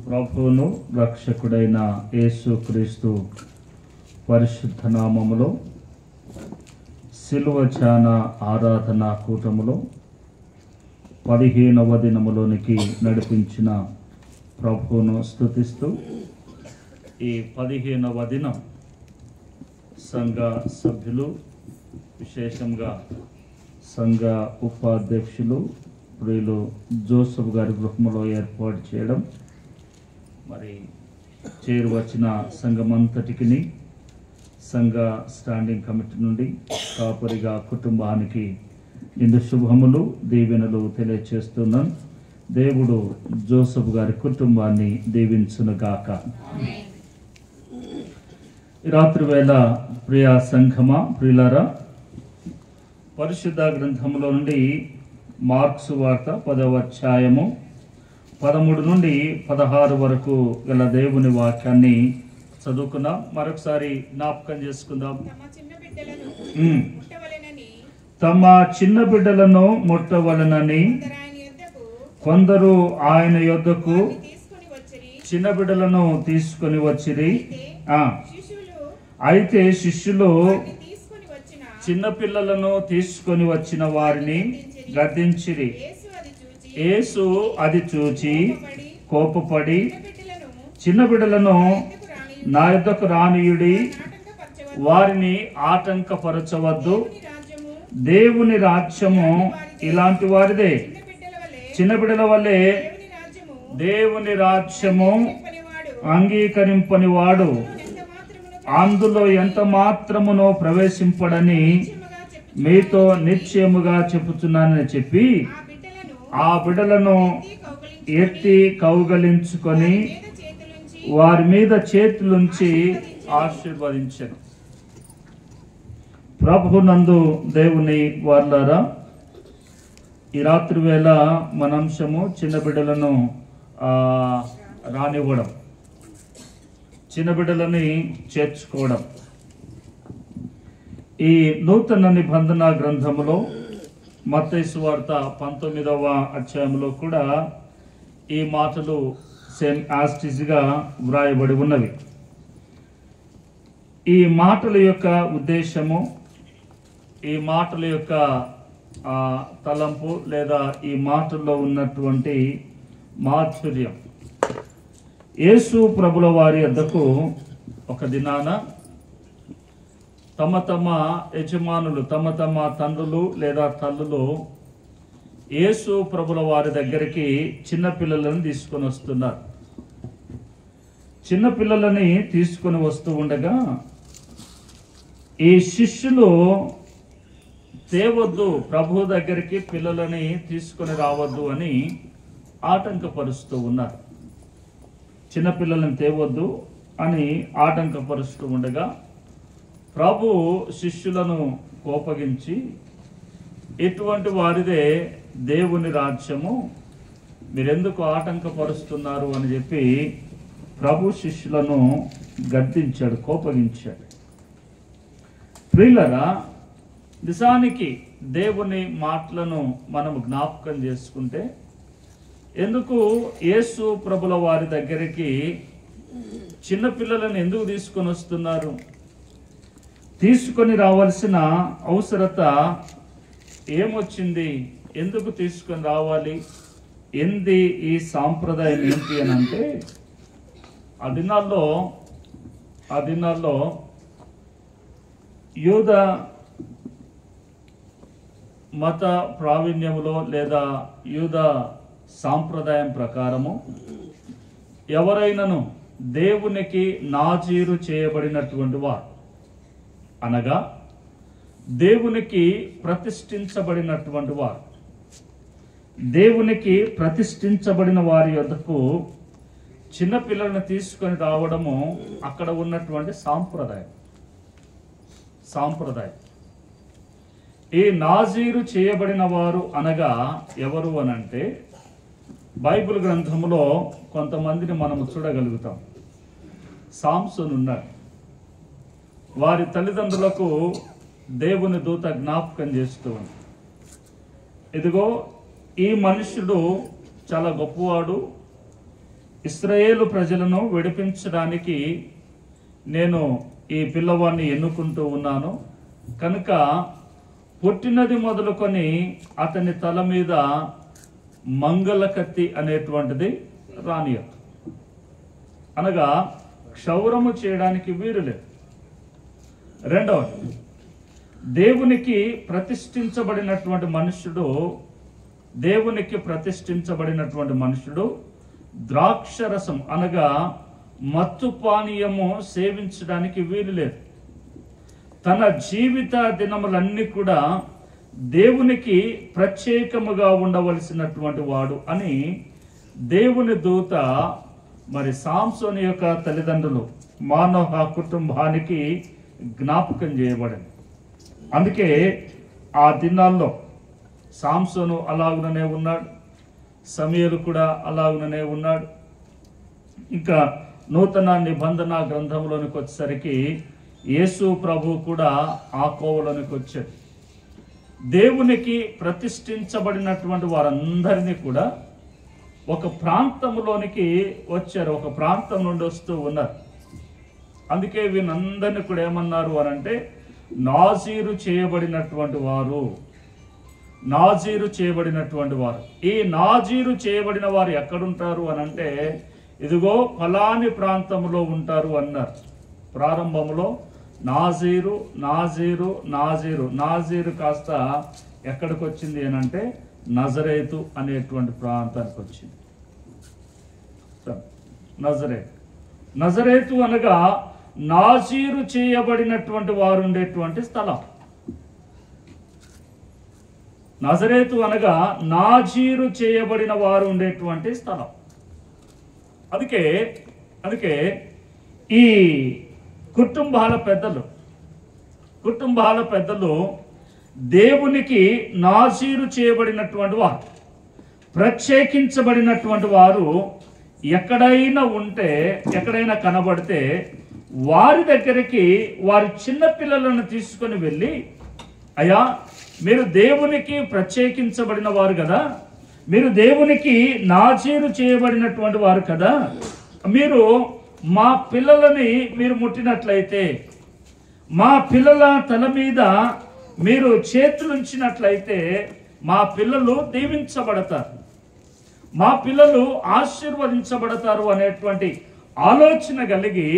ప్రభువును రక్షకుడైన యేసుక్రీస్తు పరిశుద్ధ నామములో శిలువ ధ్యాన ఆరాధన కూటములో 15వ దినములోనికి నడిపించిన ప్రభువును స్తుతిస్తూ ఈ 15వ దినం సంఘ సభ్యులు, విశేషంగా సంఘ ఉపాధ్యక్షులు ప్రియులు జోసెఫ్ గారి గృహంలో ఏర్పాటు చేయడం, మరి చేరువచ్చిన సంఘమంతటికి సంఘ స్టాండింగ్ కమిటీ నుండి కాపరిగా కుటుంబానికి ఇందు శుభములు దీవెనలు తెలియచేస్తున్నాను. దేవుడు జోసెఫ్ గారి కుటుంబాన్ని దీవించునుగాక. ఈ రాత్రి వేళ ప్రియ సంఘమా, ప్రియులారా, పరిశుద్ధ గ్రంథంలో నుండి మార్క్స్ వార్త 10వ అధ్యాయము 13 నుండి 16 వరకు గల దేవుని వాక్యాన్ని చదువుకుందాం. మరొకసారి జ్ఞాపకం చేసుకుందాం. తమ చిన్న బిడ్డలను ముట్టవలనని కొందరు ఆయన యొద్దకు చిన్న బిడ్డలను తీసుకొని వచ్చిరి. అయితే శిష్యులు చిన్న పిల్లలను తీసుకొని వచ్చిన వారిని గద్దించిరి. యేసు అది చూచి కోపపడి, చిన్న బిడ్డలను నా యొద్దకు రానియుడి, వారిని ఆటంకపరచవద్దు, దేవుని రాజ్యము ఇలాంటి వారిదే. చిన్న బిడ్డల వల్లే దేవుని రాజ్యము అంగీకరింపని వాడు అందులో ఎంత మాత్రమునో ప్రవేశింపడని మీతో నిశ్చయముగా చెప్పుచున్నానని చెప్పి ఆ బిడ్డలను ఎత్తి కౌగలించుకొని వారి మీద చేతులుంచి ఆశీర్వదించారు. ప్రభునందు దేవుని వారలారా, ఈ రాత్రి వేళ మన అంశము చిన్న బిడ్డలను రానివ్వడం, చిన్న బిడ్డలని చేర్చుకోవడం. ఈ నూతన నిబంధన గ్రంథములో మత్తయి సువార్త 19వ అధ్యాయంలో కూడా ఈ మాటలు సేమ్ యాస్టిస్గా వ్రాయబడి ఉన్నవి. ఈ మాటల యొక్క ఉద్దేశము, ఈ మాటల యొక్క తలంపు లేదా ఈ మాటల్లో ఉన్నటువంటి మాధుర్యం, యేసు ప్రభుల వారి వద్దకు ఒక దినాన తమ తమ యజమానులు, తమ తమ తండ్రులు లేదా తల్లులు యేసు ప్రభుల వారి దగ్గరికి చిన్నపిల్లలను తీసుకొని వస్తున్నారు. చిన్నపిల్లలని తీసుకొని వస్తూ ఉండగా ఈ శిష్యులు తేవద్దు, ప్రభు దగ్గరికి పిల్లలని తీసుకొని రావద్దు అని ఆటంకపరుస్తూ ఉన్నారు. చిన్నపిల్లలను తేవద్దు అని ఆటంకపరుస్తూ ఉండగా ప్రభు శిష్యులను కోపగించి, ఇటువంటి వారిదే దేవుని రాజ్యము, మీరెందుకు ఆటంకపరుస్తున్నారు అని చెప్పి ప్రభు శిష్యులను గద్దించాడు, కోపగించాడు. ప్రియులరా, నిజానికి దేవుని మాటలను మనం జ్ఞాపకం చేసుకుంటే, ఎందుకు యేసు ప్రభుల వారి దగ్గరికి చిన్నపిల్లలను ఎందుకు తీసుకొని వస్తున్నారు? తీసుకొని రావాల్సిన అవసరత ఏమొచ్చింది? ఎందుకు తీసుకొని రావాలి? ఏంది ఈ సాంప్రదాయం ఏంటి అని అంటే, ఆ దినాల్లో యూద మత ప్రావీణ్యములో లేదా యూద సాంప్రదాయం ప్రకారము ఎవరైనాను దేవునికి నాజీరు చేయబడినటువంటి వారు, అనగా దేవునికి ప్రతిష్ఠించబడినటువంటి వారు, దేవునికి ప్రతిష్ఠించబడిన వారి యొద్దకు చిన్నపిల్లలను తీసుకొని రావడము అక్కడ ఉన్నటువంటి సాంప్రదాయం. ఈ నాజీరు చేయబడిన వారు అనగా ఎవరు అనంటే, బైబిల్ గ్రంథంలో కొంతమందిని మనము చూడగలుగుతాం. సాంసోను ఉన్నాడు. వారి తల్లిదండ్రులకు దేవుని దూత జ్ఞాపకం చేస్తూ ఉంది, ఇదిగో ఈ మనుషుడు చాలా గొప్పవాడు, ఇశ్రాయేలు ప్రజలను విడిపించడానికి నేను ఈ పిల్లవాడిని ఎన్నుకుంటూ ఉన్నాను కనుక పుట్టినది మొదలుకొని అతని తల మీద మంగళ కత్తి అనేటువంటిది రానియదు, అనగా క్షౌరము చేయడానికి వీలు లేదు. రెండవది, దేవునికి ప్రతిష్ఠించబడినటువంటి మనుష్యుడు ద్రాక్షరసం అనగా మత్తు పానీయము సేవించడానికి వీలు లేదు. తన జీవిత దినములన్నీ కూడా దేవునికి ప్రత్యేకముగా ఉండవలసినటువంటి వాడు అని దేవుని దూత మరి సాంసోను యొక్క తల్లిదండ్రులు మానోహ కుటుంబానికి జ్ఞాపకం చేయబడింది. అందుకే ఆ దినాల్లో సాంసోను అలాగుననే ఉన్నాడు, సమూయేలు కూడా అలాగుననే ఉన్నాడు. ఇంకా నూతన నిబంధన గ్రంథంలోనికి వచ్చేసరికి యేసు ప్రభు కూడా ఆ కోవలోనికి వచ్చాడు. దేవునికి ప్రతిష్ఠించబడినటువంటి వారందరినీ కూడా ఒక ప్రాంతంలోనికి వచ్చారు, ఒక ప్రాంతం నుండి వస్తూ ఉన్నారు. అందుకే వీళ్ళందరినీ కూడా ఏమన్నారు అనంటే నాజీరు చేయబడినటువంటి వారు. ఈ నాజీరు చేయబడిన వారు ఎక్కడుంటారు అనంటే ఇదిగో ఫలాని ప్రాంతంలో ఉంటారు అన్నారు. ప్రారంభంలో నాజీరు కాస్త ఎక్కడికి వచ్చింది అనంటే నజరేతు అనేటువంటి ప్రాంతానికి వచ్చింది. నజరేతు అనగా నాజీరు చేయబడినటువంటి వారు ఉండేటువంటి స్థలం. నజరేతు అనగా నాజీరు చేయబడిన వారు ఉండేటువంటి స్థలం. అందుకే ఈ కుటుంబాల పెద్దలు దేవునికి నాజీరు చేయబడినటువంటి వారు, ప్రత్యేకించబడినటువంటి వారు ఎక్కడైనా కనబడితే వారి దగ్గరికి వారి చిన్న పిల్లలను తీసుకొని వెళ్ళి, అయ్యా మీరు దేవునికి ప్రత్యేకించబడిన వారు కదా, మీరు దేవునికి నాజీరు చేయబడినటువంటి వారు కదా, మీరు మా పిల్లలని మీరు ముట్టినట్లయితే, మా పిల్లల తల మీద మీరు చేతులుంచినట్లయితే మా పిల్లలు దీవించబడతారు, మా పిల్లలు ఆశీర్వదించబడతారు అనేటువంటి ఆలోచన కలిగి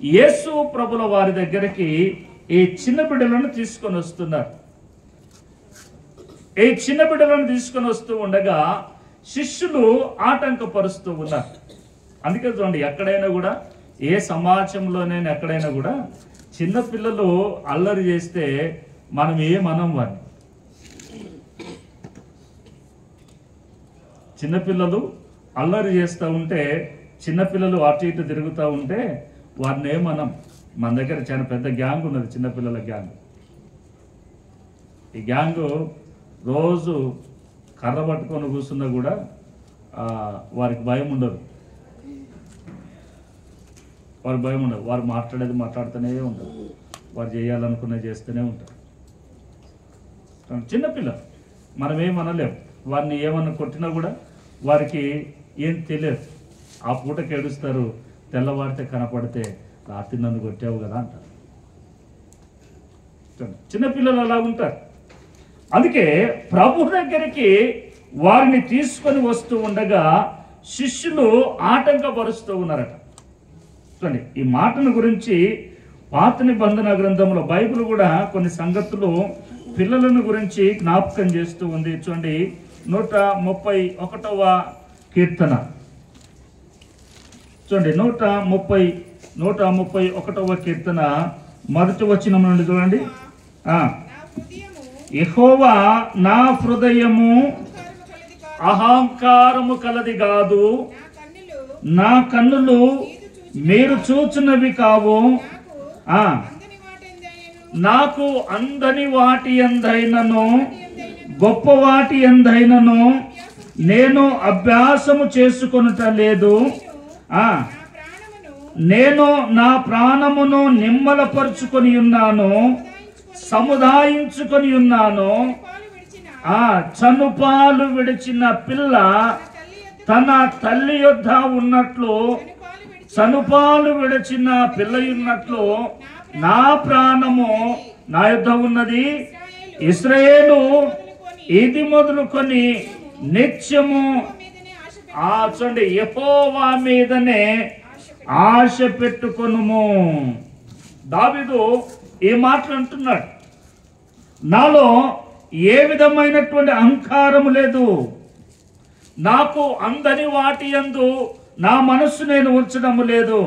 యేసు ప్రభుల వారి దగ్గరికి ఈ చిన్న బిడ్డలను తీసుకొని వస్తున్నారు. ఈ చిన్న బిడ్డలను తీసుకొని వస్తూ ఉండగా శిష్యులు ఆటంకపరుస్తూ ఉన్నారు. అందుకే చూడండి, ఎక్కడైనా కూడా ఏ సమాజంలోనైనా ఎక్కడైనా కూడా చిన్న పిల్లలు అల్లరి చేస్తే మనం ఏమనం వారిని. చిన్నపిల్లలు అల్లరి చేస్తూ ఉంటే, చిన్నపిల్లలు అటు ఇటు తిరుగుతూ ఉంటే వారిని ఏమనం. మన దగ్గర చాలా పెద్ద గ్యాంగ్ ఉన్నది, చిన్నపిల్లల గ్యాంగ్. ఈ గ్యాంగు రోజు కర్ర పట్టుకొని కూర్చున్నా కూడా వారికి భయం ఉండదు. వారు మాట్లాడేది మాట్లాడుతూనే ఉంటారు, వారు చేయాలనుకున్నది చేస్తూనే ఉంటారు. చిన్నపిల్లలు మనం ఏమనలేము, వారిని ఏమన్నా కొట్టినా కూడా వారికి ఏం తెలియదు. ఆ పూటకి ఏడుస్తారు, తెల్లవారితే కనపడితే రాత్రి నన్ను కొట్టావు కదా అంటారు. చిన్నపిల్లలు అలా ఉంటారు. అందుకే ప్రభు దగ్గరికి వారిని తీసుకొని వస్తూ ఉండగా శిష్యులు ఆటంకపరుస్తూ ఉన్నారట. చూడండి, ఈ మాటను గురించి పాత నిబంధన గ్రంథంలో బైబిల్ కూడా కొన్ని సంగతులు పిల్లలను గురించి జ్ఞాపకం చేస్తూ ఉంది. చూడండి, 131వ కీర్తన చూడండి, 131వ కీర్తన మొదటి వచనం నుండి చూడండి. యెహోవా నా హృదయము అహంకారము కలది కాదు, నా కన్నులు మీరు చూచున్నవి కావు, నాకు అందని వాటి ఎందైనను గొప్ప వాటి ఎందైనను నేను అభ్యాసము చేసుకొనుట లేదు. నేను నా ప్రాణమును నిమ్మలపరుచుకొని ఉన్నాను, సముదాయించుకొని ఉన్నాను. చనుపాలు విడిచిన పిల్ల తన తల్లి యొద్ద ఉన్నట్లు సనుపాలు విడిచిన పిల్లయున్నట్లు నా ప్రాణము నా యొద్ద ఉన్నది. ఇశ్రాయేలు ఇది మొదలుకొని నిత్యము చూడండి యెహోవా మీదనే ఆశ పెట్టుకొనుము. దావీదు ఈ మాటలు అంటున్నాడు, నాలో ఏ విధమైనటువంటి అహంకారము లేదు, నాకు అందని వాటి యందు నా మనస్సు నేను ఉంచడము లేదు,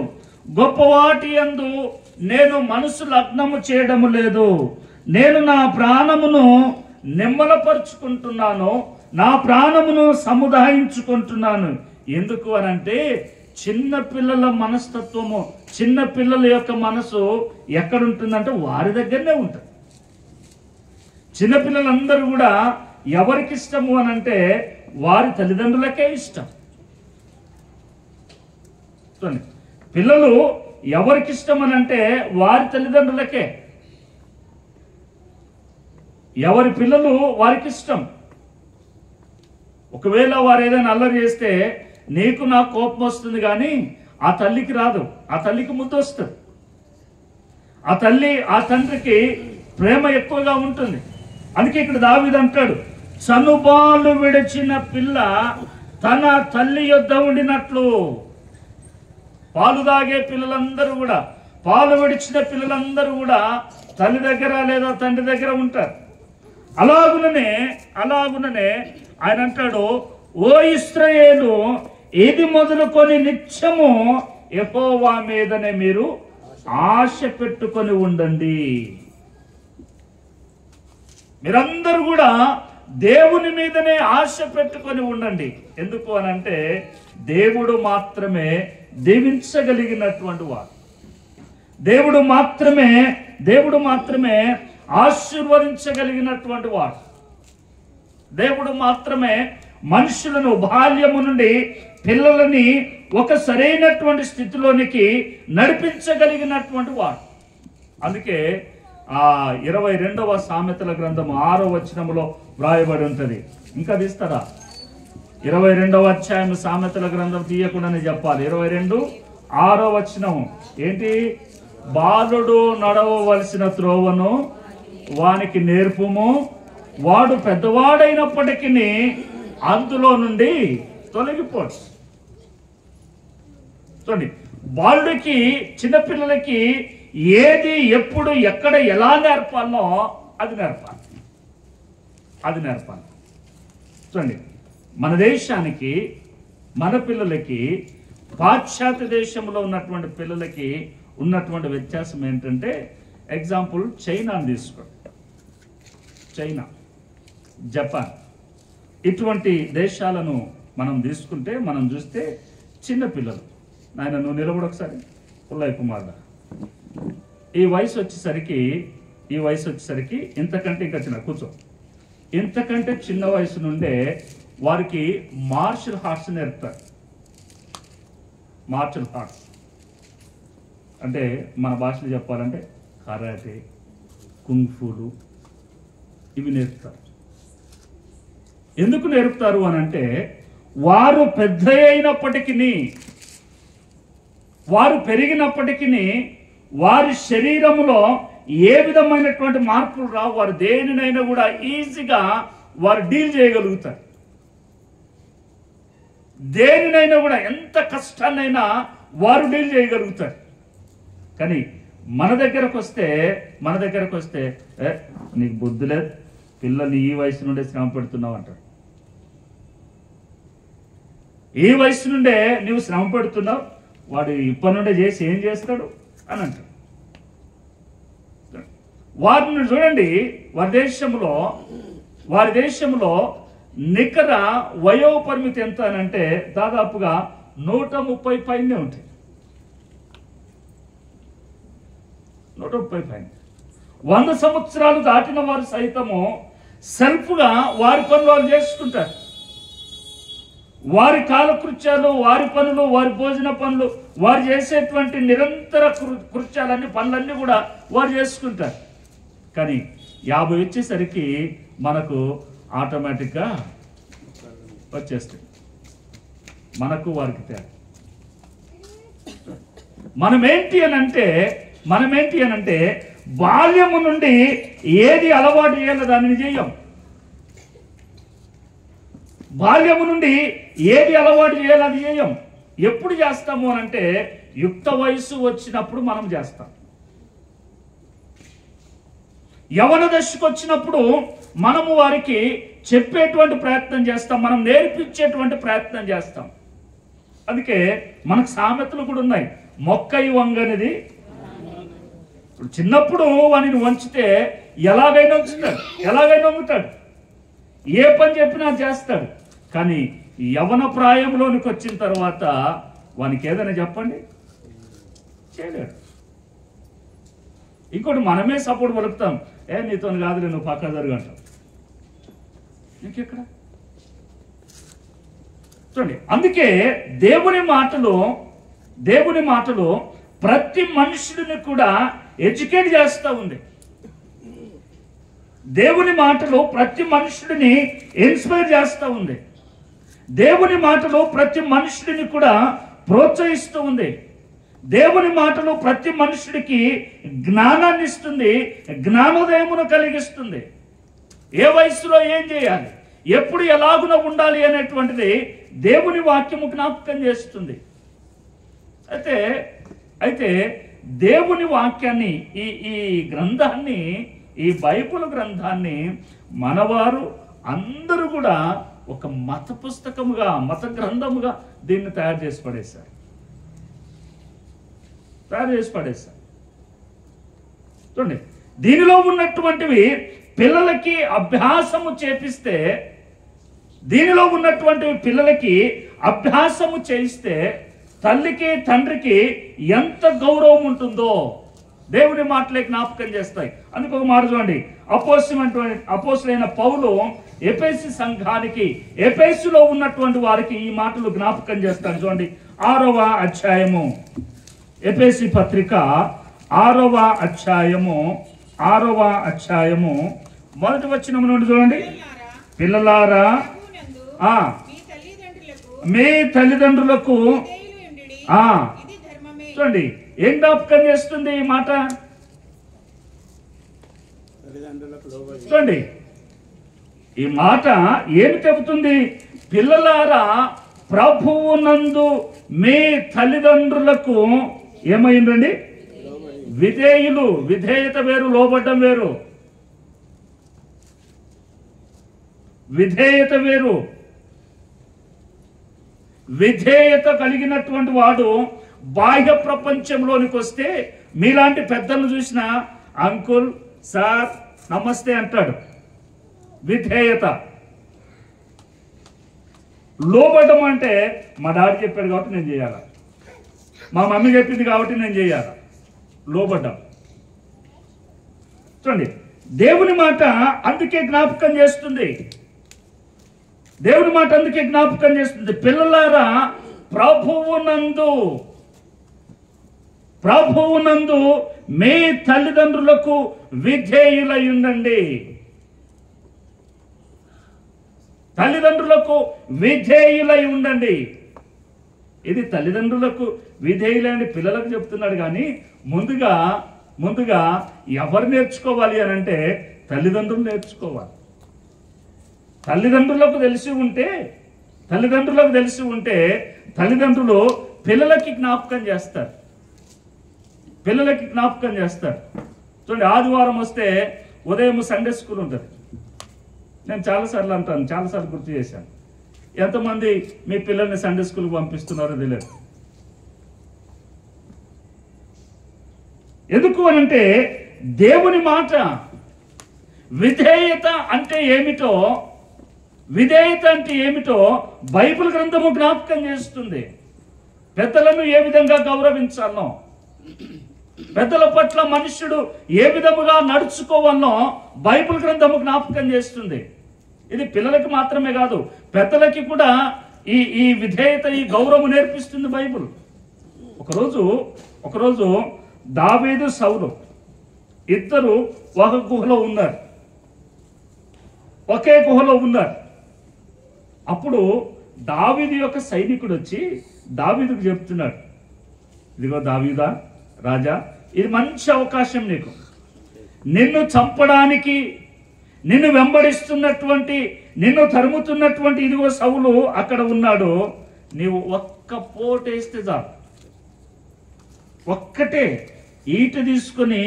గొప్ప వాటి యందు నేను మనసు లగ్నము చేయడము లేదు. నేను నా ప్రాణమును నిమ్మలపరుచుకుంటున్నాను, నా ప్రాణమును సముదాయించుకుంటున్నాను. ఎందుకు అనంటే చిన్న పిల్లల మనస్తత్వము, చిన్న పిల్లల యొక్క మనసు ఎక్కడుంటుందంటే వారి దగ్గరనే ఉంటుంది. చిన్నపిల్లలందరూ కూడా ఎవరికి ఇష్టము అనంటే వారి తల్లిదండ్రులకే ఇష్టం. పిల్లలు ఎవరికి ఇష్టం అనంటే వారి తల్లిదండ్రులకే. ఎవరి పిల్లలు వారికి ఇష్టం. ఒకవేళ వారు ఏదైనా అల్లరి చేస్తే నీకు నా కోపం వస్తుంది, కానీ ఆ తల్లికి రాదు. ఆ తల్లికి ముద్దు వస్తుంది. ఆ తల్లి ఆ తండ్రికి ప్రేమ ఎక్కువగా ఉంటుంది. అందుకే ఇక్కడ దావీదు అంటాడు, చనుబాలు విడిచిన పిల్ల తన తల్లి యొద్ద ఉండినట్లు. పాలు తాగే పిల్లలందరూ కూడా, పాలు విడిచిన పిల్లలందరూ కూడా తల్లి దగ్గర లేదా తండ్రి దగ్గర ఉంటారు. అలాగుననే ఆయన అంటాడు, ఓ ఇశ్రాయేలు ఇది మొదలుకొని నిత్యము యెహోవా మీదనే మీరు ఆశ పెట్టుకొని ఉండండి. మీరందరూ కూడా దేవుని మీదనే ఆశ పెట్టుకొని ఉండండి. ఎందుకు అనంటే దేవుడు మాత్రమే దీవించగలిగినటువంటి వాడు. దేవుడు మాత్రమే ఆశీర్వదించగలిగినటువంటి వాడు. దేవుడు మాత్రమే మనుషులను బాల్యము నుండి పిల్లలని ఒక సరైనటువంటి స్థితిలోనికి నడిపించగలిగినటువంటి వాడు. అందుకే 22వ సామెతల గ్రంథం 6వ వచనములో వ్రాయబడి ఉంటుంది. ఇంకా తీస్తారా? 22వ అధ్యాయం సామెతల గ్రంథం తీయకుండానే చెప్పాలి. 22:6 వచనం ఏంటి? బాలుడు నడవవలసిన త్రోవను వానికి నేర్పుము, వాడు పెద్దవాడైనప్పటికీ అందులో నుండి తొలగిపోడు. చూడండి, బాలుడికి, చిన్నపిల్లలకి ఏది ఎప్పుడు ఎక్కడ ఎలా నేర్పాలో అది నేర్పాలి. చూడండి, మన దేశానికి, మన పిల్లలకి, పాశ్చాత్య దేశంలో ఉన్నటువంటి పిల్లలకి ఉన్నటువంటి వ్యత్యాసం ఏంటంటే, ఎగ్జాంపుల్ చైనాని తీసుకోండి. చైనా, జపాన్ ఇటువంటి దేశాలను మనం తీసుకుంటే, మనం చూస్తే చిన్నపిల్లలు, నాయన నువ్వు నిలబడు ఒకసారి, పుల్లయ్య కుమార్, ఈ వయసు వచ్చేసరికి ఇంతకంటే ఇంకా చిన్న కూర్చో, ఇంతకంటే చిన్న వయసు నుండే వారికి మార్షల్ ఆర్ట్స్ నేర్పుతారు. మార్షల్ ఆర్ట్స్ అంటే మన భాషలో చెప్పాలంటే కరాటే, కుంగ్ఫూలు ఇవి నేర్పుతారు. ఎందుకు నేర్పుతారు అనంటే వారు పెద్ద అయినప్పటికీ, వారు పెరిగినప్పటికీ వారి శరీరంలో ఏ విధమైనటువంటి మార్పులు రావు. వారు దేనినైనా కూడా ఈజీగా వారు డీల్ చేయగలుగుతారు. దేనినైనా కూడా ఎంత కష్టాన్నైనా వారు డీల్ చేయగలుగుతారు. కానీ మన దగ్గరకు వస్తే నీకు బుద్ధి లేదు, పిల్లల్ని ఈ వయసు నుండే శ్రమ పెడుతున్నావు అంటారు. ఈ వయసు నుండే నువ్వు శ్రమ పెడుతున్నావు, వాడు ఇప్పటి నుండే చేసి ఏం చేస్తాడు అని అంటారు. వారిని చూడండి, వారి దేశంలో నికర వయో పరిమితి ఎంత అని అంటే దాదాపుగా 130 పైనే ఉంటాయి. 130 పైన. 100 సంవత్సరాలు దాటిన వారు సైతము సెల్ఫ్గా వారి పనులు వారు చేసుకుంటారు. వారి కాలకృత్యాలు, వారి పనులు, వారి భోజన పనులు, వారు చేసేటువంటి నిరంతర కృత్యాలన్నీ, పనులన్నీ కూడా వారు చేసుకుంటారు. కానీ 50 వచ్చేసరికి మనకు ఆటోమేటిక్గా వచ్చేస్తాయి. మనకు వారికి తేడా. మనమేంటి అని అంటే బాల్యము నుండి ఏది అలవాటు చేయాలో దానిని చేయం. బాల్యము నుండి ఏది అలవాటు చేయాలో అది చేయం. ఎప్పుడు చేస్తాము అని అంటే యుక్త వయసు వచ్చినప్పుడు మనం చేస్తాం. యవన దశకు వచ్చినప్పుడు మనము వారికి చెప్పేటువంటి ప్రయత్నం చేస్తాం, మనం నేర్పించేటువంటి ప్రయత్నం చేస్తాం. అందుకే మనకు సామెతలు కూడా ఉన్నాయి. మొక్కై వంగనిది, ఇప్పుడు చిన్నప్పుడు వాడిని వంచితే ఎలాగైనా వంగుతాడు, ఏ పని చెప్పినా చేస్తాడు. కానీ యవన ప్రాయంలోనికి వచ్చిన తర్వాత వానికి ఏదైనా చెప్పండి చేయలేడు. ఇంకోటి మనమే సపోర్ట్ పలుకుతాం, నీతో కాదులే నువ్వు పక్క జరుగు అంటాం. ఇంకెక్కడ చూడండి. అందుకే దేవుని మాటలు ప్రతి మనుషుడిని కూడా ఎడ్యుకేట్ చేస్తూ ఉంది. దేవుని మాటలు ప్రతి మనుషుడిని ఇన్స్పైర్ చేస్తూ ఉంది. దేవుని మాటలు ప్రతి మనుషుడిని కూడా ప్రోత్సహిస్తూ ఉంది. దేవుని మాటలు ప్రతి మనుషుడికి జ్ఞానాన్ని ఇస్తుంది, జ్ఞానోదయమును కలిగిస్తుంది. ఏ వయసులో ఏం చేయాలి, ఎప్పుడు ఎలాగున ఉండాలి అనేటువంటిది దేవుని వాక్యము జ్ఞాపకం చేస్తుంది. అయితే దేవుని వాక్యాన్ని, ఈ గ్రంథాన్ని, ఈ బైబిల్ గ్రంథాన్ని మనవారు అందరూ కూడా ఒక మత పుస్తకముగా, మత గ్రంథముగా దీన్ని తయారు చేసి పడేశారు. చూడండి, దీనిలో ఉన్నటువంటివి పిల్లలకి అభ్యాసము చేపిస్తే, దీనిలో ఉన్నటువంటివి పిల్లలకి అభ్యాసము చేయిస్తే తల్లికి తండ్రికి ఎంత గౌరవం ఉంటుందో దేవుని మాటలే జ్ఞాపకం చేస్తాయి. అందుకు ఒక మాట చూడండి, అపోస్తలుడైన పౌలు ఎఫెసు సంఘానికి, ఎఫెసులో ఉన్నటువంటి వారికి ఈ మాటలు జ్ఞాపకం చేస్తాడు. చూడండి, 6వ అధ్యాయము, ఎఫెసు పత్రిక 6వ అధ్యాయము మొదటి వచనం నుండి చూడండి. పిల్లలారా మీ తల్లిదండ్రులకు చూడండి, ఏం జ్ఞాపకం చేస్తుంది ఈ మాట? చూడండి, ఈ మాట ఏమి చెబుతుంది? పిల్లలారా ప్రభువునందు మీ తల్లిదండ్రులకు ఏమైందండి? విధేయులు. విధేయత వేరు, లోబడ్డం వేరు. విధేయత వేరు. విధేయత కలిగినటువంటి వాడు బాహ్య ప్రపంచంలోనికి వస్తే మీలాంటి పెద్దలను చూసిన అంకుల్, సార్, నమస్తే అంటాడు. విధేయత. లోబడ్డం అంటే మా డాడీ చెప్పాడు కాబట్టి నేను చేయాలా, మా మమ్మీ చెప్పింది కాబట్టి నేను చేయాలా. లోబడ్డం. చూడండి, దేవుని మాట అందుకే జ్ఞాపకం చేస్తుంది. దేవుని మాట అందుకే జ్ఞాపకం చేస్తుంది. పిల్లలారా ప్రభువునందు మీ తల్లిదండ్రులకు విధేయులై ఉండండి. తల్లిదండ్రులకు విధేయులై ఉండండి. ఇది తల్లిదండ్రులకు విధేయులైన పిల్లలకు చెప్తున్నాడు. కానీ ముందుగా ఎవరు నేర్చుకోవాలి అని అంటే తల్లిదండ్రులు నేర్చుకోవాలి. తల్లిదండ్రులకు తెలిసి ఉంటే తల్లిదండ్రులు పిల్లలకి జ్ఞాపకం చేస్తారు. చూడండి, ఆదివారం వస్తే ఉదయం సండే స్కూల్ ఉంటుంది. నేను చాలాసార్లు అంటాను, చాలాసార్లు గుర్తు చేశాను. ఎంతమంది మీ పిల్లల్ని సండే స్కూల్కి పంపిస్తున్నారో తెలియదు. ఎందుకు అనంటే దేవుని మాట విధేయత అంటే ఏమిటో బైబిల్ గ్రంథము జ్ఞాపకం చేస్తుంది. పెద్దలను ఏ విధంగా గౌరవించాలనో, పెద్దల పట్ల మనుష్యుడు ఏ విధముగా నడుచుకోవాలనో బైబిల్ గ్రంథము జ్ఞాపకం చేస్తుంది. ఇది పిల్లలకి మాత్రమే కాదు, పెద్దలకి కూడా ఈ విధేయత, ఈ గౌరవం నేర్పిస్తుంది బైబిల్. ఒకరోజు దావీదు, సౌలు ఇద్దరు ఒకే గుహలో ఉన్నారు. అప్పుడు దావీదు యొక్క సైనికుడు వచ్చి దావీదుకు చెప్తున్నాడు, ఇదిగో దావీదా రాజా, ఇది మంచి అవకాశం నీకు. నిన్ను చంపడానికి, నిన్ను వెంబడిస్తున్నటువంటి, నిన్ను తరుముతున్నటువంటి ఇదిగో సౌలు అక్కడ ఉన్నాడు. నీవు ఒక్క పోటేస్తే చాలు, ఒక్కటే ఈట తీసుకొని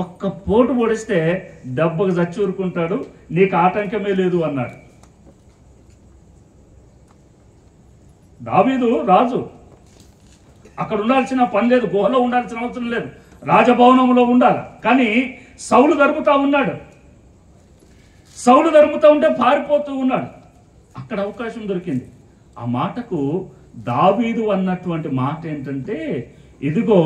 ఒక్క పోటు పొడిస్తే దెబ్బకు చచ్చి ఊరుకుంటాడు, నీకు ఆటంకమే లేదు అన్నాడు. దావీదు రాజు, అక్కడ ఉండాల్సిన పని లేదు, గుహలో ఉండాల్సిన అవసరం లేదు, రాజభవనంలో ఉండాలి. కానీ సౌలు తరుముతా ఉన్నాడు, సౌలు తరుముతా ఉంటే పారిపోతూ ఉన్నాడు. అక్కడ అవకాశం దొరికింది. ఆ మాటకు దావీదు అన్నటువంటి మాట ఏంటంటే, ఇదిగో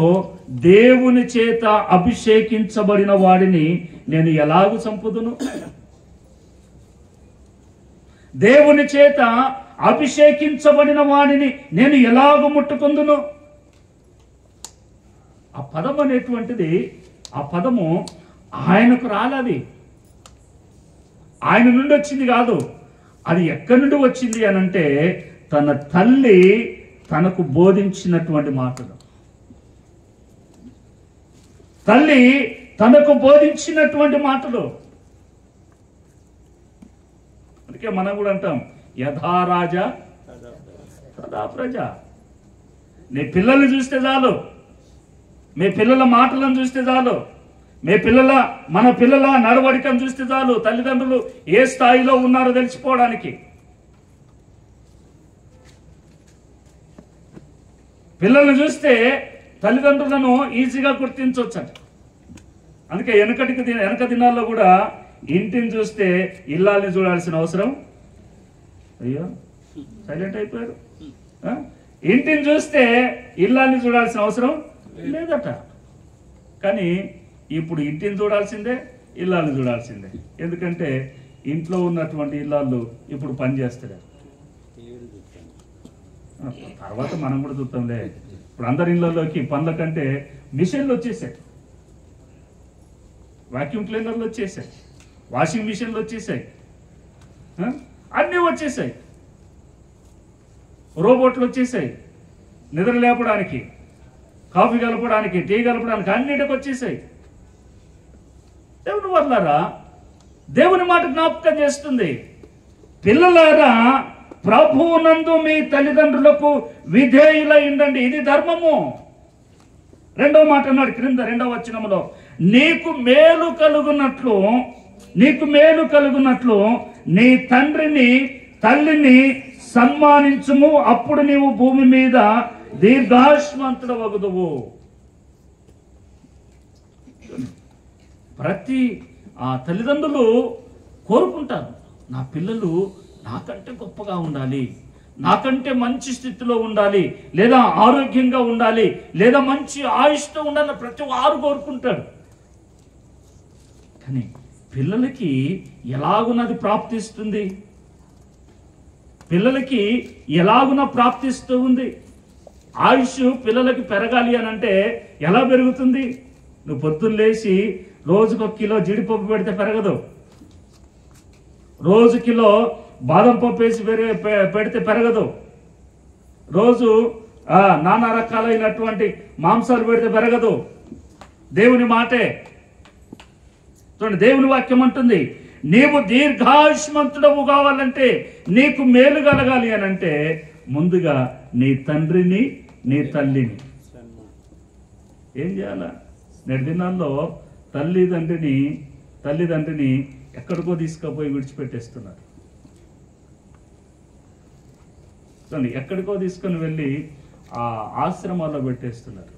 దేవుని చేత అభిషేకించబడిన వాడిని నేను ఎలాగూ చంపుదును, దేవుని చేత అభిషేకించబడిన వాడిని నేను ఎలాగూ ముట్టుకుందును. ఆ పదం అనేటువంటిది, ఆ పదము ఆయనకు రాలేదు, ఆయన నుండి వచ్చింది కాదు. అది ఎక్కడి నుండి వచ్చింది అనంటే తన తల్లి తనకు బోధించినటువంటి మాటలు, తల్లి తనకు బోధించినటువంటి మాటలు. అందుకే మనం కూడా అంటాం, యథా రాజా తదా ప్రజ. నీ పిల్లల్ని చూస్తే చాలు, మీ పిల్లల మాటలను చూస్తే చాలు, మన పిల్లల నడవడికను చూస్తే చాలు తల్లిదండ్రులు ఏ స్థాయిలో ఉన్నారో తెలిసిపోవడానికి. పిల్లల్ని చూస్తే తల్లిదండ్రులను ఈజీగా గుర్తించవచ్చు. అందుకే వెనక దినాల్లో కూడా ఇంటిని చూస్తే ఇల్లాల్ని చూడాల్సిన అవసరం, అయ్యో సైలెంట్ అయిపోయారు, ఇంటిని చూస్తే ఇల్లాల్ని చూడాల్సిన అవసరం లేదట. కానీ ఇప్పుడు ఇంటిని చూడాల్సిందే, ఇల్లాలను చూడాల్సిందే. ఎందుకంటే ఇంట్లో ఉన్నటువంటి ఇల్లాళ్ళు ఇప్పుడు పని చేస్తారు, తర్వాత మనం కూడా చూద్దాంలే. ఇప్పుడు అందరి ఇళ్ళలోకి పనుల కంటే మిషన్లు వచ్చేసాయి, వాక్యూమ్ క్లీనర్లు వచ్చేసాయి, వాషింగ్ మిషన్లు వచ్చేసాయి, అన్నీ వచ్చేసాయి, రోబోట్లు వచ్చేసాయి, నిద్ర లేపడానికి, కాఫీ కలపడానికి, టీ కలపడానికి అన్నిటికి వచ్చేసాయి. దేవుని వల్లారా, దేవుని మాట జ్ఞాపకం చేస్తుంది, పిల్లలారా ప్రభువునందు మీ తల్లిదండ్రులకు విధేయులై ఉండండి, ఇది ధర్మము. రెండవ మాట అన్నాడు క్రింద 2వ వచనంలో, నీకు మేలు కలుగునట్లు నీ తండ్రిని తల్లిని సన్మానించుము, అప్పుడు నీవు భూమి మీద దీర్ఘాయుష్మంతుడవగుదువు. ప్రతి తల్లిదండ్రులు కోరుకుంటారు, నా పిల్లలు నాకంటే గొప్పగా ఉండాలి, నాకంటే మంచి స్థితిలో ఉండాలి, లేదా ఆరోగ్యంగా ఉండాలి, లేదా మంచి ఆయుష్తో ఉండాలని ప్రతి వారు కోరుకుంటాడు. కానీ పిల్లలకి ఎలాగున్నది ప్రాప్తిస్తుంది, పిల్లలకి ఎలాగున ప్రాప్తిస్తూ ఉంది. ఆయుష్ పిల్లలకి పెరగాలి అని అంటే ఎలా పెరుగుతుంది? నువ్వు పొద్దున్న లేచి రోజుకు 1 కిలో జీడిపప్పు పెడితే పెరగదు, రోజు కిలో బాదం పప్పు వేసి పెడితే పెరగదు, రోజు నానా రకాలైనటువంటి మాంసాలు పెడితే పెరగదు. దేవుని మాటే చూడండి, దేవుని వాక్యం అంటుంది, నీవు దీర్ఘాయుష్మంతుడవు కావాలంటే, నీకు మేలు కలగాలి అని అంటే ముందుగా నీ తండ్రిని నీ తల్లిని ఏం చేయాలా? నేటి దినాల్లో తల్లిదండ్రిని ఎక్కడికో తీసుకుపోయి విడిచిపెట్టేస్తున్నారు. చూడండి, ఎక్కడికో తీసుకొని వెళ్ళి ఆ ఆశ్రమాల్లో పెట్టేస్తున్నారు.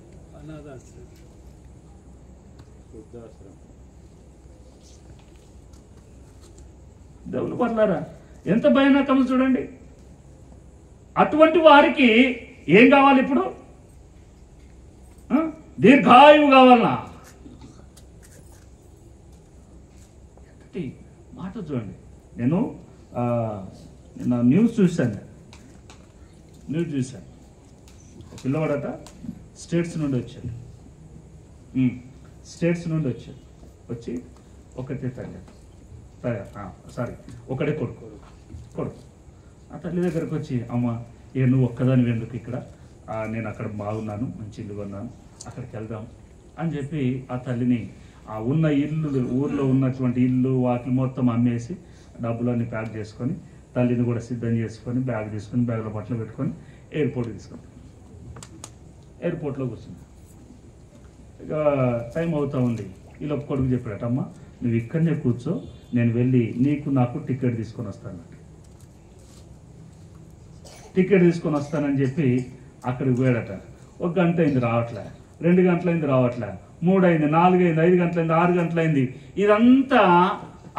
దేవుని పర్లారా, ఎంత భయానకం చూడండి. అటువంటి వారికి ఏం కావాలి ఇప్పుడు? దీర్ఘాయువు కావాలన్నా? మాట చూడండి, నేను న్యూస్ చూశాను, పిల్లవాడట స్టేట్స్ నుండి వచ్చాడు, వచ్చి ఒకటే తల్లి, ఒకటే కొడుకు ఆ తల్లి దగ్గరకు వచ్చి, అమ్మ నువ్వు ఒక్కదాని ఎందుకు ఇక్కడ, నేను అక్కడ బాగున్నాను, మంచి ఇల్లు కొన్నాను, అక్కడికి వెళ్దాం అని చెప్పి ఆ తల్లిని ఆ ఉన్న ఇల్లు, ఊర్లో ఉన్నటువంటి ఇల్లు వాటిని మొత్తం అమ్మేసి డబ్బులన్నీ ప్యాక్ చేసుకొని తల్లిని కూడా సిద్ధం చేసుకొని బ్యాగ్ తీసుకొని బ్యాగ్లో బట్టలు పెట్టుకొని ఎయిర్పోర్ట్కి తీసుకుంటాం. ఎయిర్పోర్ట్లో కూర్చున్నాం. ఇక టైం అవుతా ఉంది. ఇలా కొడుకు చెప్పాడట, అమ్మ నువ్వు ఇక్కడనే కూర్చో, నేను వెళ్ళి నాకు టికెట్ తీసుకొని వస్తాను. టికెట్ తీసుకొని వస్తానని చెప్పి అక్కడికి పోయాడట. 1 గంట అయింది రావట్లే, 2 గంటలైంది రావట్లే, 3 అయింది, 4 అయింది, 5 గంటలైంది, 6 గంటలైంది. ఇదంతా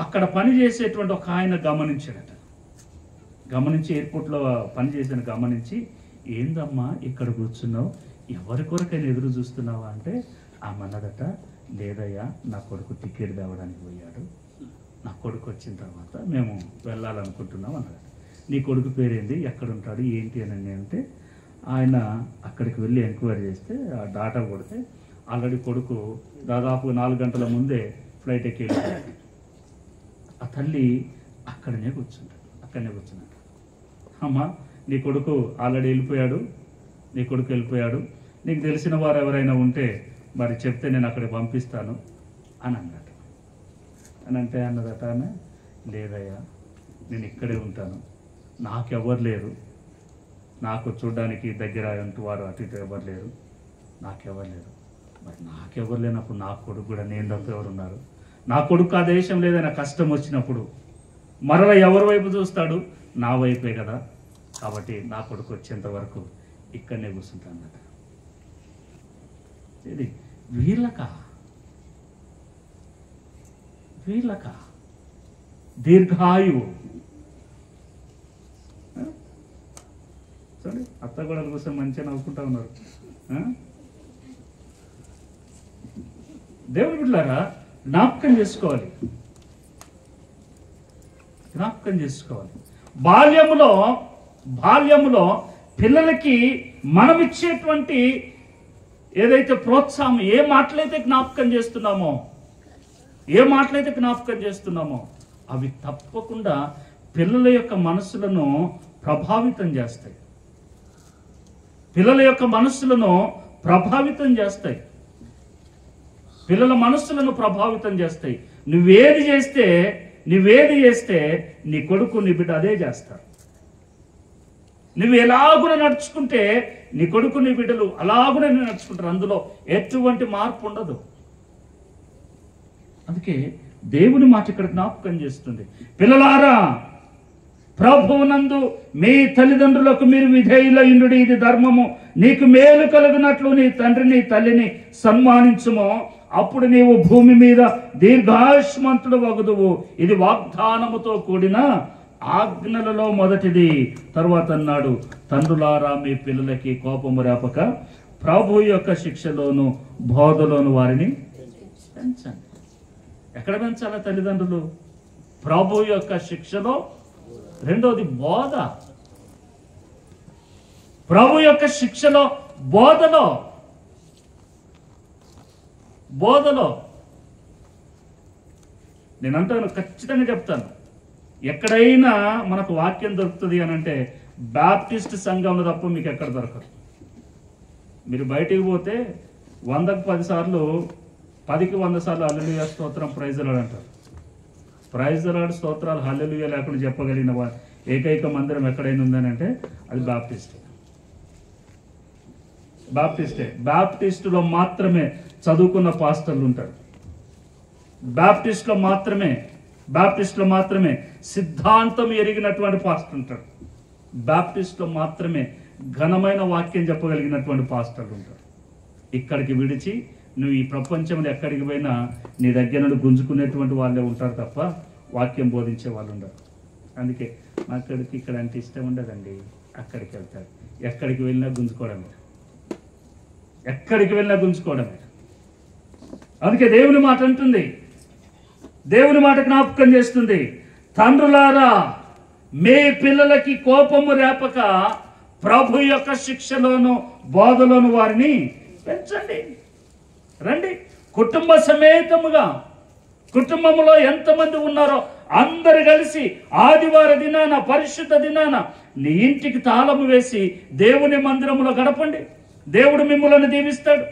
అక్కడ పని చేసేటువంటి ఒక ఆయన గమనించాడట. గమనించి, ఎయిర్పోర్ట్లో పనిచేసిన గమనించి, ఏందమ్మా ఇక్కడ కూర్చున్నావు, ఎవరి కొరకైనా ఎదురు చూస్తున్నావా అంటే ఆమె అన్నదట, లేదయ్యా నా కొడుకు టికెట్ తేవడానికి పోయాడు, నా కొడుకు వచ్చిన తర్వాత మేము వెళ్ళాలనుకుంటున్నాం అన్నదట. నీ కొడుకు పేరేంది, ఎక్కడుంటాడు, ఏంటి అని అంటే ఆయన అక్కడికి వెళ్ళి ఎంక్వైరీ చేస్తే ఆ డాటా కొడితే ఆల్రెడీ కొడుకు దాదాపు 4 గంటల ముందే ఫ్లైట్ ఎక్కి వెళ్ళిపోయాడు. ఆ తల్లి అక్కడనే కూర్చున్నాడు. అమ్మ నీ కొడుకు ఆల్రెడీ వెళ్ళిపోయాడు, నీకు తెలిసిన వారు ఎవరైనా ఉంటే మరి చెప్తే నేను అక్కడికి పంపిస్తాను అని అన్నట్టు. అని అంటే అన్నదట ఆమె, లేదయ్యా నేను ఇక్కడే ఉంటాను, నాకెవ్వరు లేరు, నాకు చూడడానికి దగ్గర అంటూ వారు అటు ఇటు ఎవరు లేరు, నాకెవరు లేరు. మరి నాకెవరు లేనప్పుడు నా కొడుకు కూడా నేను తప్ప ఎవరున్నారు? నా కొడుకు ఆ దేశం లేదైనా కష్టం వచ్చినప్పుడు మరలా ఎవరి వైపు చూస్తాడు? నా వైపే కదా. కాబట్టి నా కొడుకు వచ్చేంత వరకు ఇక్కడనే కూర్చుంటానట. ఇది వీళ్ళక దీర్ఘాయువు. చూడండి, అత్తగోడల కోసం మంచిగా నవ్వుకుంటా ఉన్నారు. దేవుడి బిడ్డలారా, జ్ఞాపకం చేసుకోవాలి. బాల్యములో పిల్లలకి మనం ఇచ్చేటువంటి ఏదైతే ప్రోత్సాహం, ఏ మాటలైతే జ్ఞాపకం చేస్తున్నామో అవి తప్పకుండా పిల్లల యొక్క మనసులను ప్రభావితం చేస్తాయి. పిల్లల మనస్సులను ప్రభావితం చేస్తాయి. నువ్వేది చేస్తే నీ కొడుకు నీ బిడ్డ అదే చేస్తారు. నువ్వు ఎలాగున నడుచుకుంటే నీ కొడుకు నీ బిడ్డలు అలాగునే నడుచుకుంటారు. అందులో ఎటువంటి మార్పు ఉండదు. అందుకే దేవుని మాట ఇక్కడ జ్ఞాపకం చేస్తుంది. పిల్లలారా, ప్రభువునందు మీ తల్లిదండ్రులకు మీరు విధేయులయుండుడి, ఇది ధర్మము. నీకు మేలు కలుగునట్లు నీ తండ్రిని తల్లిని సన్మానించుమో, అప్పుడు నీవు భూమి మీద దీర్ఘాయుష్మంతుడు వగుదువు. ఇది వాగ్దానముతో కూడిన ఆజ్ఞలలో మొదటిది. తరువాత అన్నాడు, తండ్రులారా మీ పిల్లలకి కోపము రేపక ప్రభు యొక్క శిక్షలోను బోధలోను వారిని పెంచండి. ఎక్కడ పెంచాలా తల్లిదండ్రులు? ప్రభు యొక్క శిక్షలో. రెండోది బోధ. ప్రభు యొక్క శిక్షలో, బోధలో నేనంటాను, ఖచ్చితంగా చెప్తాను, ఎక్కడైనా మనకు వాక్యం దొరుకుతుంది అని అంటే బాప్టిస్ట్ సంఘంలో తప్ప మీకు ఎక్కడ దొరకదు. మీరు బయటికి పోతే 100కు 10 సార్లు, 10కి 100 సార్లు హల్లెలూయా స్తోత్రం ప్రైజ్ లార్డ్ అంటారు. ప్రైజ్ లార్డ్ స్తోత్రాలు హల్లెలూయా లేకుండా చెప్పగలిగిన ఏకైక మందిరం ఎక్కడైనా ఉందని అంటే అది బాప్టిస్టులో మాత్రమే చదువుకున్న పాస్టర్లు ఉంటారు. బాప్టిస్టులో మాత్రమే సిద్ధాంతం ఎరిగినటువంటి పాస్టర్ ఉంటాడు. బాప్టిస్టులో మాత్రమే ఘనమైన వాక్యం చెప్పగలిగినటువంటి పాస్టర్లు ఉంటారు. ఇక్కడికి విడిచి నువ్వు ఈ ప్రపంచంలో ఎక్కడికి పోయినా నీ దగ్గర నుండి గుంజుకునేటువంటి వాళ్ళే ఉంటారు తప్ప వాక్యం బోధించే వాళ్ళు ఉండరు. అందుకే అక్కడికి ఇక్కడ అంటే ఇష్టం ఉండదండి. అక్కడికి వెళ్తారు, ఎక్కడికి వెళ్ళినా గుంజుకోవడమే. అందుకే దేవుని మాట అంటుంది, దేవుని మాట జ్ఞాపకం చేస్తుంది, తండ్రులారా మీ పిల్లలకి కోపము రేపక ప్రభు యొక్క శిక్షలోను బోధలోను వారిని పెంచండి. రండి, కుటుంబ సమేతముగా కుటుంబంలో ఎంతమంది ఉన్నారో అందరు కలిసి ఆదివార దినాన, పరిశుద్ధ దినాన నీ ఇంటికి తాళము వేసి దేవుని మందిరంలో గడపండి. దేవుడు మిమ్మల్ని దీవిస్తాడు.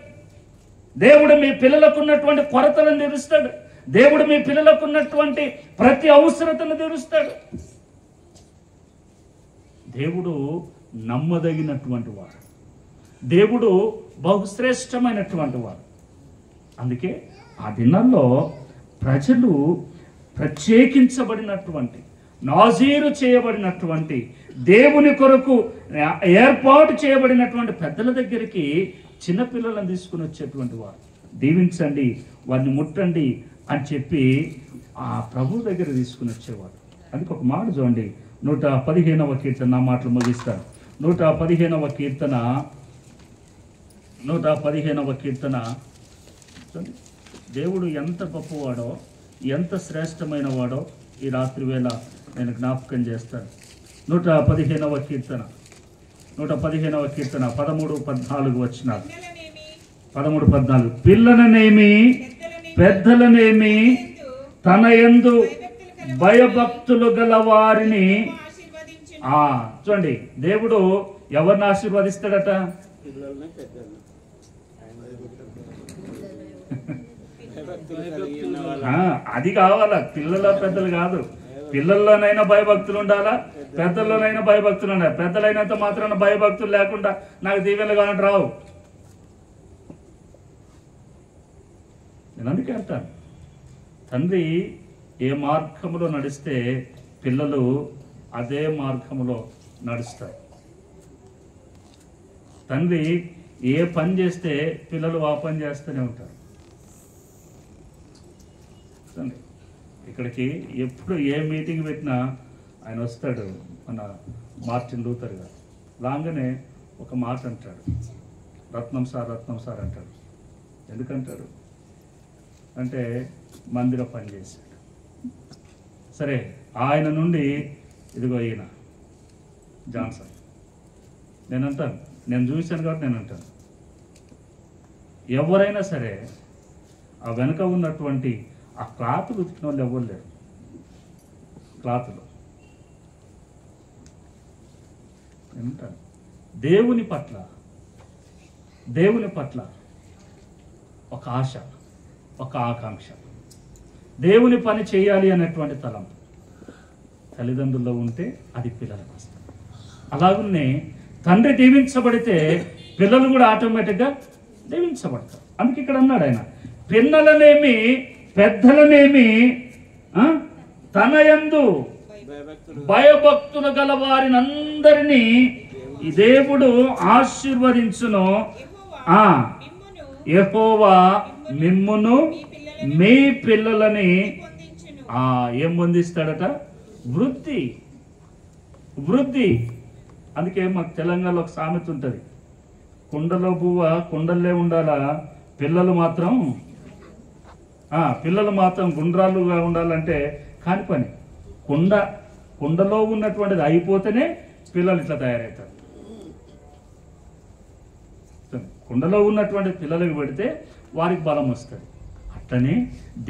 దేవుడు మీ పిల్లలకు ఉన్నటువంటి కొరతలను తీరుస్తాడు. దేవుడు మీ పిల్లలకు ఉన్నటువంటి ప్రతి అవసరతను తీరుస్తాడు. దేవుడు నమ్మదగినటువంటి వాడు. దేవుడు బహుశ్రేష్టమైనటువంటి వాడు. అందుకే ఆ దినాల్లో ప్రజలు ప్రత్యేకించబడినటువంటి, నాజీరు చేయబడినటువంటి, దేవుని కొరకు ఏర్పాటు చేయబడినటువంటి పెద్దల దగ్గరికి చిన్నపిల్లలను తీసుకుని వచ్చేటువంటి వారు. దీవించండి, వారిని ముట్టండి అని చెప్పి ఆ ప్రభు దగ్గర తీసుకుని వచ్చేవాడు. అందుకే ఒక మాట చూడండి, 115వ కీర్తన. నా మాటలు ముగిస్తాను. 115వ కీర్తన దేవుడు ఎంత గొప్పవాడో, ఎంత శ్రేష్టమైన వాడో ఈ రాత్రి వేళ నేను జ్ఞాపకం చేస్తాను. 115వ కీర్తన 13-14 వచనాలు. 13-14. పిల్లలనేమి పెద్దలనేమి తన యందు భయభక్తులు గల వారిని చూడండి, దేవుడు ఎవరిని ఆశీర్వదిస్తాడట? అది కావాలా? పిల్లల పెద్దలు కాదు. పిల్లల్లోనైనా భయభక్తులు ఉండాలా, పెద్దల్లోనైనా భయభక్తులు ఉండాలి. పెద్దలైనంత మాత్రాన భయభక్తులు లేకుండా నాకు దీవెనలు కావాలంటే రావు. నేను అందుకే అంటాను, తండ్రి ఏ మార్గములో నడిస్తే పిల్లలు అదే మార్గములో నడుస్తారు. తండ్రి ఏ పని చేస్తే పిల్లలు ఆ పని చేస్తూనే ఉంటారు. ఇక్కడికి ఎప్పుడు ఏ మీటింగ్ పెట్టినా ఆయన వస్తాడు, మన మార్టిన్ లూథర్ గారు. రాగానే ఒక మాట అంటాడు, రత్నం సార్ అంటాడు. ఎందుకంటాడు అంటే మందిర పని చేశాడు. సరే, ఆయన నుండి ఇదిగో ఈయన జాన్సన్. నేనంటాను, నేను చూశాను కాబట్టి నేను అంటాను, ఎవరైనా సరే ఆ వెనుక ఉన్నటువంటి ఆ క్లాతులు ఉతికిన వాళ్ళు ఎవరు లేరు. క్లాతులు ఏమంటాను, దేవుని పట్ల ఒక ఆశ, ఒక ఆకాంక్ష, దేవుని పని చేయాలి అనేటువంటి తలం తల్లిదండ్రుల్లో ఉంటే అది పిల్లలకు వస్తుంది. అలాగనే తండ్రి దీవించబడితే పిల్లలు కూడా ఆటోమేటిక్గా దీవించబడతారు. అందుకే ఇక్కడ అన్నాడు ఆయన, పిల్లలనేమి పెద్దలనేమి తన యందు భయభక్తులు గల వారిని అందరినీ ఈ దేవుడు ఆశీర్వదించును. యెహోవా మిమ్మును మీ పిల్లలని ఏం పొందిస్తాడట? వృద్ధి. అందుకే మాకు తెలంగాణలో ఒక సామెత ఉంటుంది, కుండలో పువ్వ కుండల్లే ఉండాలా, పిల్లలు మాత్రం గుండ్రాలుగా ఉండాలంటే కాని పని. కుండలో ఉన్నటువంటిది అయిపోతేనే పిల్లలు ఇట్లా తయారవుతారు. కుండలో ఉన్నటువంటి పిల్లలకు పెడితే వారికి బలం వస్తుంది. అట్లనే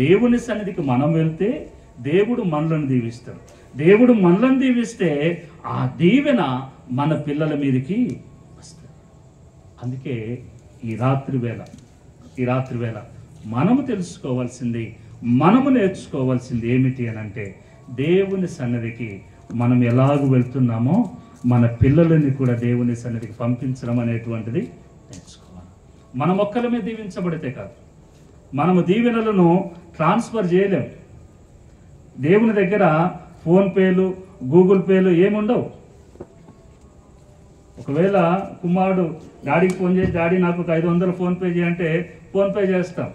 దేవుని సన్నిధికి మనం వెళ్తే దేవుడు మనలను దీవిస్తాడు. దేవుడు మనలను దీవిస్తే ఆ దీవెన మన పిల్లల మీదకి వస్తుంది. అందుకే ఈ రాత్రి వేళ మనము తెలుసుకోవాల్సింది, మనము నేర్చుకోవాల్సింది ఏమిటి అని అంటే, దేవుని సన్నిధికి మనం ఎలాగూ వెళ్తున్నామో మన పిల్లలని కూడా దేవుని సన్నిధికి పంపించడం అనేటువంటిది నేర్చుకోవాలి. మనం ఒక్కలమే దీవించబడితే కాదు, మనము దీవెనలను ట్రాన్స్ఫర్ చేయలేము. దేవుని దగ్గర ఫోన్పేలు, గూగుల్ పేలు ఏముండవు. ఒకవేళ కుమారుడు డాడీకి ఫోన్ చేసి, డాడీ నాకు 500 ఫోన్పే చేయంటే ఫోన్పే చేస్తాం.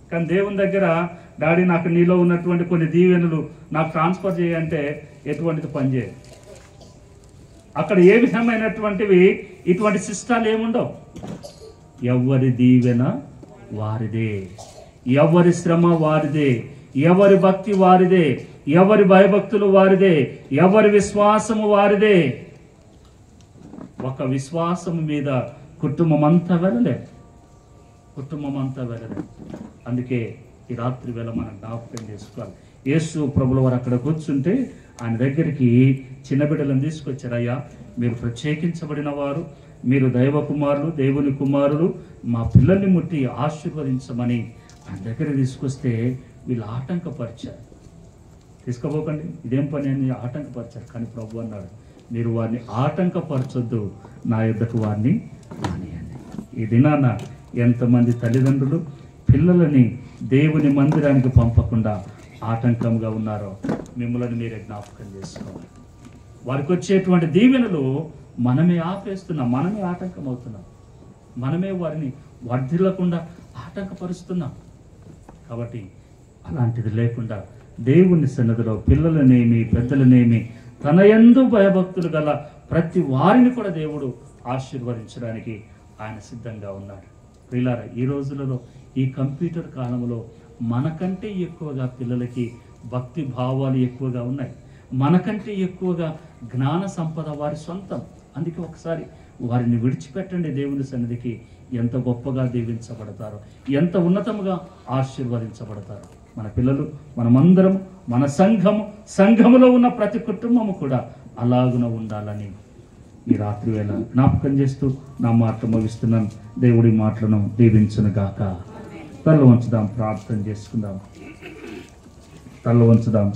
కానీ దేవుని దగ్గర డాడీ నాకు నీలో ఉన్నటువంటి కొన్ని దీవెనలు నాకు ట్రాన్స్ఫర్ చేయంటే ఎటువంటిది పనిచేయదు. అక్కడ ఏ విధమైనటువంటివి ఇటువంటి శిష్టాలు ఏముండవు. ఎవరి దీవెన వారిదే, ఎవరి శ్రమ వారిదే, ఎవరి భక్తి వారిదే, ఎవరి భయభక్తులు వారిదే, ఎవరి విశ్వాసము వారిదే. ఒక విశ్వాసము మీద కుటుంబం అంతా వెళ్ళలేదు. అందుకే ఈ రాత్రి వేళ మనం జ్ఞాపకం చేసుకోవాలి. యేసు ప్రభుల వారు అక్కడ కూర్చుంటే ఆయన దగ్గరికి చిన్న బిడ్డలను తీసుకొచ్చారు. అయ్యా, మీరు ప్రత్యేకించబడిన వారు, మీరు దైవ కుమారులు, దేవుని కుమారులు, మా పిల్లల్ని ముట్టి ఆశీర్వదించమని ఆయన దగ్గర తీసుకొస్తే వీళ్ళు ఆటంకపరిచారు. తీసుకోపోకండి, ఇదేం పని అని ఆటంకపరిచారు. కానీ ప్రభు అన్నాడు, మీరు వారిని ఆటంకపరచొద్దు, నా యొద్దకు వారిని రానియండి. ఈ దినాన ఎంతమంది తల్లిదండ్రులు పిల్లలని దేవుని మందిరానికి పంపకుండా ఆటంకంగా ఉన్నారో మిమ్మల్ని మీరే జ్ఞాపకం చేసుకోవాలి. వారికి వచ్చేటువంటి దీవెనలు మనమే ఆపేస్తున్నాం, మనమే ఆటంకం అవుతున్నాం, మనమే వారిని వర్ధిల్లకుండా ఆటంకపరుస్తున్నాం. కాబట్టి అలాంటిది లేకుండా దేవుని సన్నిధిలో పిల్లలనేమి పెద్దలనేమి తన యందు భయభక్తులు గల ప్రతి వారిని కూడా దేవుడు ఆశీర్వదించడానికి ఆయన సిద్ధంగా ఉన్నాడు. ప్రియులారా, ఈ రోజులలో ఈ కంప్యూటర్ కాలంలో మనకంటే ఎక్కువగా పిల్లలకి భక్తి భావాలు ఎక్కువగా ఉన్నాయి, మనకంటే ఎక్కువగా జ్ఞాన సంపద వారి సొంతం. అందుకే ఒకసారి వారిని విడిచిపెట్టండి, దేవుని సన్నిధికి ఎంత గొప్పగా దీవించబడతారో, ఎంత ఉన్నతముగా ఆశీర్వదించబడతారో. మన పిల్లలు, మనమందరం, మన సంఘములో ఉన్న ప్రతి కుటుంబము కూడా అలాగున ఉండాలని ఈ రాత్రి వేళ జ్ఞాపకం చేస్తూ నా మాట ముగిస్తున్నాను. దేవుడి మాటలను దీవించును గాక. తల వంచుదాం, ప్రార్థన చేసుకుందాం. తల వంచుదాం.